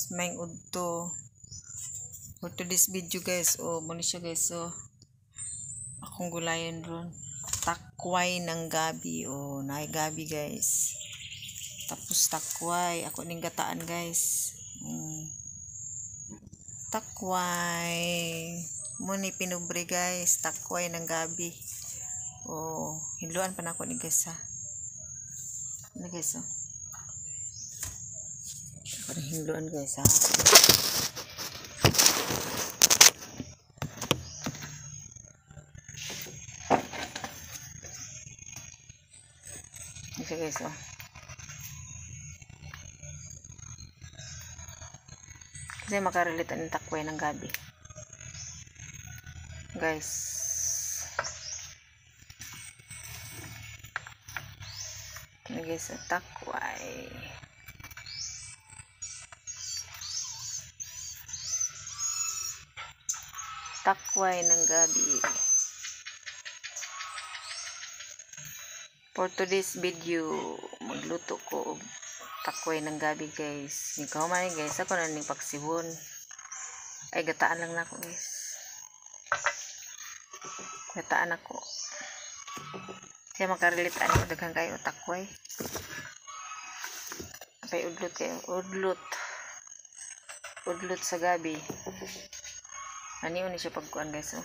May udto. For today's video guys, muna siya guys, akong gulayan ron. Takway ng gabi, naay gabi guys. Tapos takway, ako ning gataan guys. Takway. Muna pinubre guys, takway ng gabi. Hinluan pa na ako ni guys ha. Ano guys Parang hinluan guys ha. Ito guys kasi makarelate ang takway ng gabi guys. Ito guys takway. Takway ng gabi. For today's video, magluto ko og takway ng gabi guys. Ikaw man guys, ako na ning pagsibon. Ay gataan lang nako guys. Gataan ako. Kaya makarelate ani daghang kayo takway. Apay udlot kayo, udlot sa gabi. Ani ni siya pagkuan guys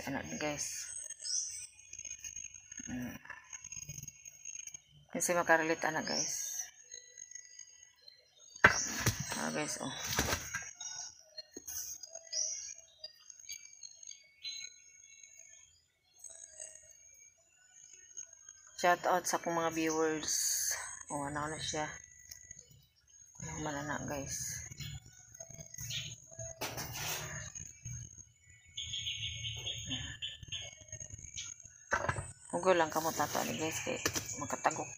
anak guys. Kasi makarelate anak guys. Guys shout out sa akong mga viewers. Ano na siya. Ano man anak guys. Hugo lang kamo tato ni guys kay makatagok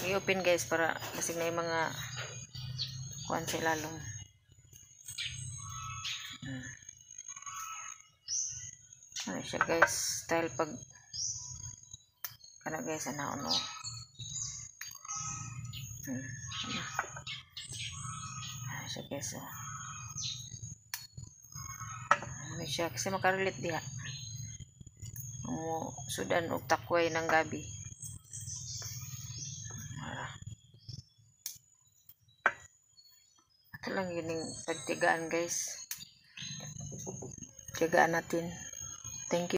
i-open guys para basig na yung mga kuan sa lalong. Ano siya guys, style pag kana guys ano siya guys ano siya kasi makarelate diha sudan og takway ng gabi. Ito lang yun yung pagtigaan guys. Tiyagaan natin. Thank you.